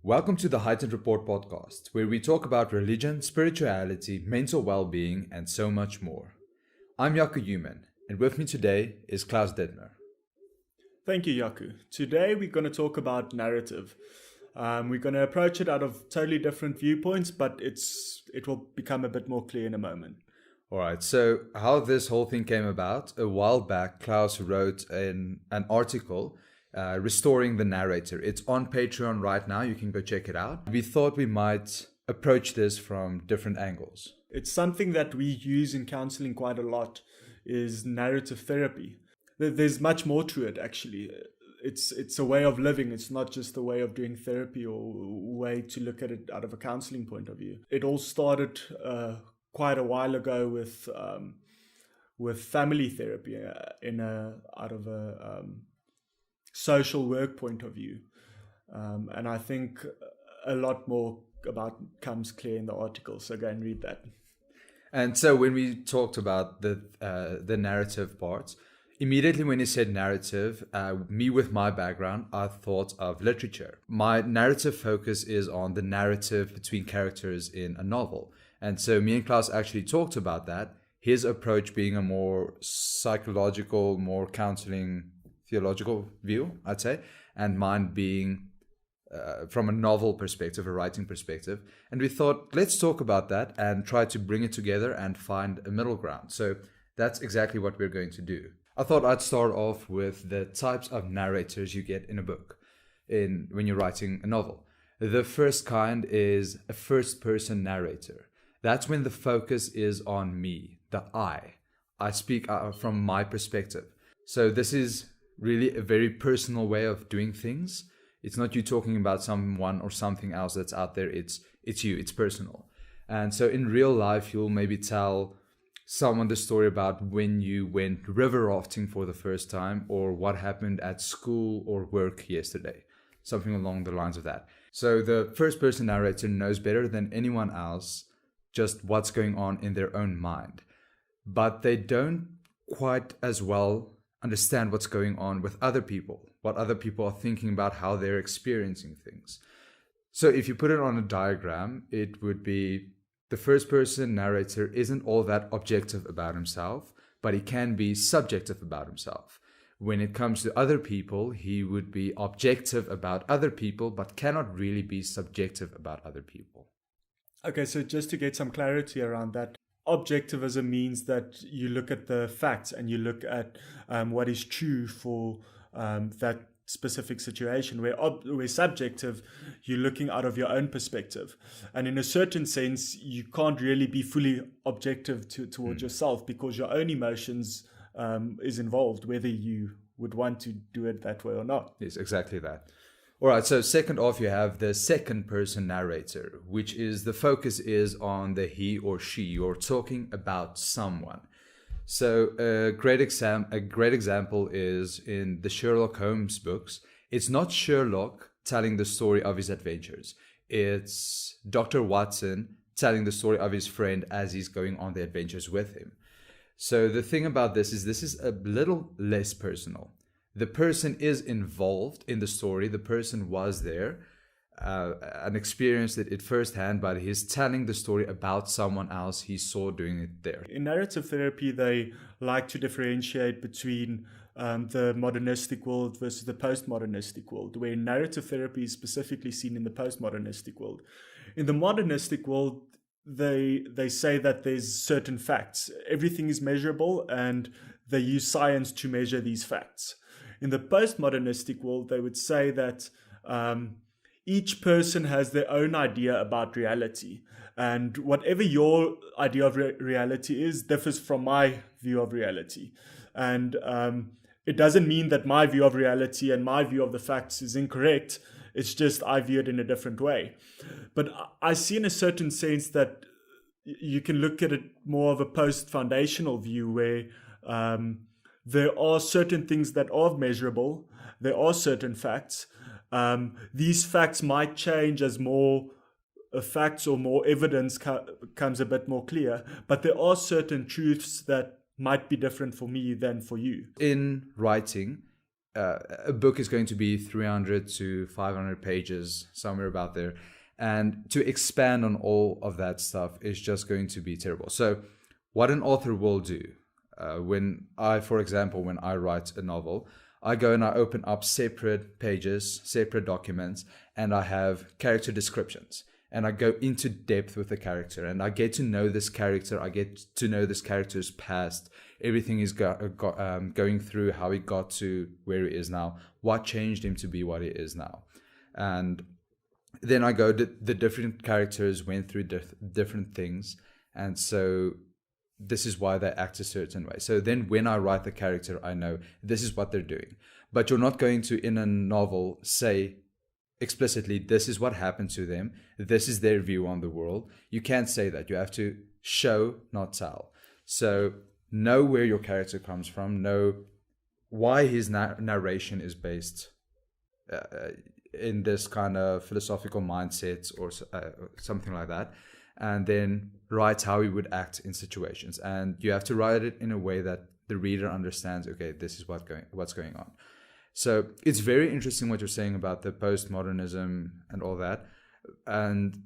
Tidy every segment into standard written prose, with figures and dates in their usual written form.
Welcome to the Heightened Report podcast, where we talk about religion, spirituality, mental well-being, and so much more. I'm Jaco Human, and with me today is Claus Dittmer. Thank you, Jaco. Today we're going to talk about narrative. We're going to approach it out of totally different viewpoints, but it will become a bit more clear in a moment. All right, so how this whole thing came about, a while back, Claus wrote an article restoring the narrator. It's on Patreon right now. You can go check it out. We thought we might approach this from different angles. It's something that we use in counselling quite a lot, is narrative therapy. There's much more to it, actually. It's a way of living. It's not just a way of doing therapy or a way to look at it out of a counselling point of view. It all started quite a while ago with family therapy out of a social work point of view, and I think a lot more about comes clear in the article. So go and read that. And so when we talked about the narrative parts, immediately when you said narrative, me with my background, I thought of literature. My narrative focus is on the narrative between characters in a novel. And so me and Claus actually talked about that, his approach being a more psychological, more counseling, theological view, I'd say, and mine being from a novel perspective, a writing perspective. And we thought, let's talk about that and try to bring it together and find a middle ground. So that's exactly what we're going to do. I thought I'd start off with the types of narrators you get in a book, when you're writing a novel. The first kind is a first-person narrator. That's when the focus is on me, the I. I speak from my perspective. So this is really a very personal way of doing things. It's not you talking about someone or something else that's out there. It's you. It's personal. And so in real life, you'll maybe tell someone the story about when you went river rafting for the first time, or what happened at school or work yesterday. Something along the lines of that. So the first person narrator knows better than anyone else just what's going on in their own mind. But they don't quite as well understand what's going on with other people, what other people are thinking about, how they're experiencing things. So if you put it on a diagram, it would be the first person narrator isn't all that objective about himself, but he can be subjective about himself. When it comes to other people, he would be objective about other people, but cannot really be subjective about other people. Okay, so just to get some clarity around that, objectivism means that you look at the facts and you look at what is true for that specific situation, where subjective, you're looking out of your own perspective. And in a certain sense, you can't really be fully objective towards yourself, because your own emotions is involved, whether you would want to do it that way or not. Yes, exactly that. All right, so second off, you have the second person narrator, which is the focus is on the he or she. You're talking about someone. So a great example is in the Sherlock Holmes books. It's not Sherlock telling the story of his adventures. It's Dr. Watson telling the story of his friend as he's going on the adventures with him. So the thing about this is a little less personal. The person is involved in the story. The person was there and experienced it firsthand, but he's telling the story about someone else he saw doing it there. In narrative therapy, they like to differentiate between the modernistic world versus the postmodernistic world, where narrative therapy is specifically seen in the postmodernistic world. In the modernistic world, they say that there's certain facts. Everything is measurable, and they use science to measure these facts. In the postmodernistic world, they would say that each person has their own idea about reality. And whatever your idea of reality is differs from my view of reality. And it doesn't mean that my view of reality and my view of the facts is incorrect. It's just I view it in a different way. But I see in a certain sense that you can look at it more of a post-foundational view, where there are certain things that are measurable. There are certain facts. These facts might change as more facts or more evidence comes a bit more clear. But there are certain truths that might be different for me than for you. In writing, a book is going to be 300 to 500 pages, somewhere about there. And to expand on all of that stuff is just going to be terrible. So what an author will do, for example, when I write a novel, I go and I open up separate pages, separate documents, and I have character descriptions. And I go into depth with the character, and I get to know this character. I get to know this character's past. Everything is going through how he got to where he is now, what changed him to be what he is now. And then I go, the different characters went through different things. And so this is why they act a certain way. So then when I write the character, I know this is what they're doing. But you're not going to, in a novel, say explicitly, this is what happened to them. This is their view on the world. You can't say that. You have to show, not tell. So know where your character comes from. Know why his narration is based in this kind of philosophical mindset or something like that. And then write how he would act in situations. And you have to write it in a way that the reader understands, okay, this is what's going on. So it's very interesting what you're saying about the postmodernism and all that. And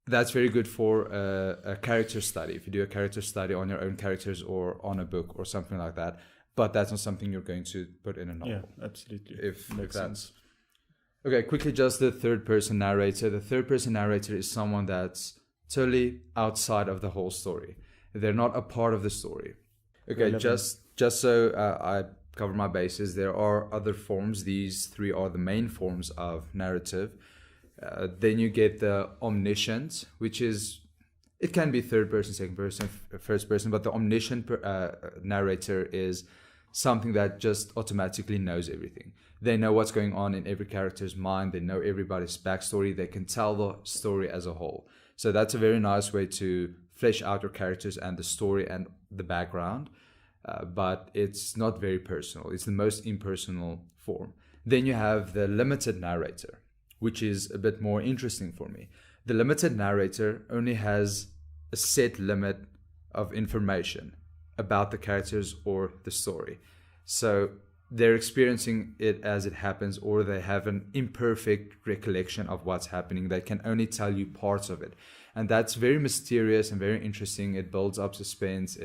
that's very good for a character study. If you do a character study on your own characters or on a book or something like that. But that's not something you're going to put in a novel. Yeah, absolutely. If makes sense. Okay, quickly, just the third person narrator. The third person narrator is someone that's totally outside of the whole story. They're not a part of the story. Okay, relevant. just so I cover my bases, there are other forms. These three are the main forms of narrative. Then you get the omniscient, which is, it can be third person, second person, first person, but the omniscient narrator is something that just automatically knows everything. They know what's going on in every character's mind. They know everybody's backstory. They can tell the story as a whole. So that's a very nice way to flesh out your characters and the story and the background. But it's not very personal. It's the most impersonal form. Then you have the limited narrator, which is a bit more interesting for me. The limited narrator only has a set limit of information about the characters or the story. So they're experiencing it as it happens, or they have an imperfect recollection of what's happening. They can only tell you parts of it. And that's very mysterious and very interesting. It builds up suspense.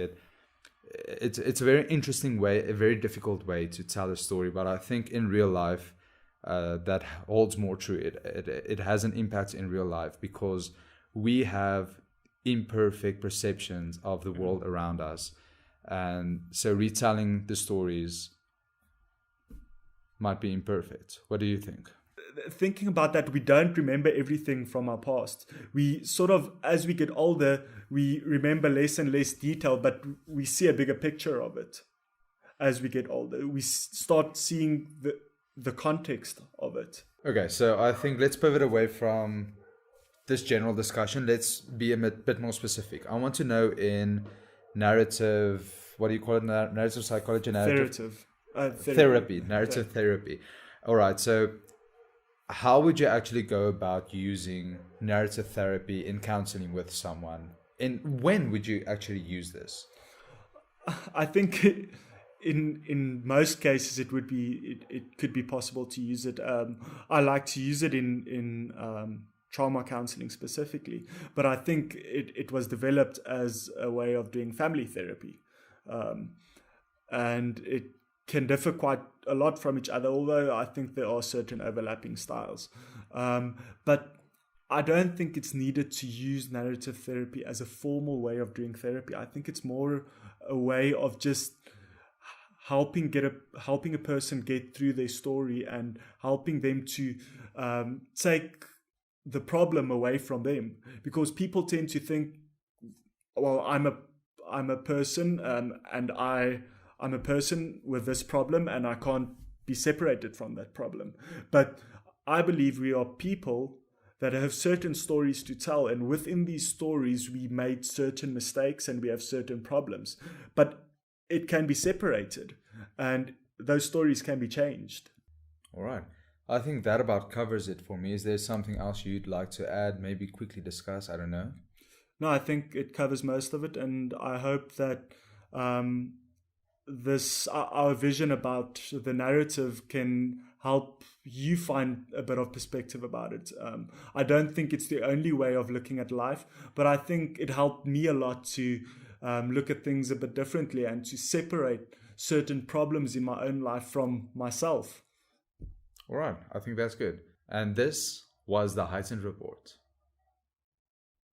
It's a very interesting way, a very difficult way to tell a story. But I think in real life, that holds more true. It has an impact in real life because we have imperfect perceptions of the world around us. And so retelling the stories might be imperfect. What do you think? Thinking about that, we don't remember everything from our past. We sort of, as we get older, we remember less and less detail, but we see a bigger picture of it as we get older. We start seeing the context of it. Okay, so I think let's pivot away from this general discussion. Let's be a bit more specific. I want to know in narrative, what do you call it? Narrative psychology? Therapy. Narrative therapy. All right, so how would you actually go about using narrative therapy in counseling with someone? And when would you actually use this? I think in most cases it could be possible to use it. I like to use it in trauma counseling specifically, but I think it was developed as a way of doing family therapy, and it can differ quite a lot from each other, although I think there are certain overlapping styles. But I don't think it's needed to use narrative therapy as a formal way of doing therapy. I think it's more a way of just helping a person get through their story and helping them to take the problem away from them. Because people tend to think, well, I'm a person and I'm a person with this problem and I can't be separated from that problem. But I believe we are people that have certain stories to tell, and within these stories we made certain mistakes and we have certain problems. But it can be separated and those stories can be changed. All right. I think that about covers it for me. Is there something else you'd like to add, maybe quickly discuss? I don't know. No, I think it covers most of it, and I hope that this our vision about the narrative can help you find a bit of perspective about it. I don't think it's the only way of looking at life, but I think it helped me a lot to look at things a bit differently and to separate certain problems in my own life from myself. All right, I think that's good. And this was the Heightened Report.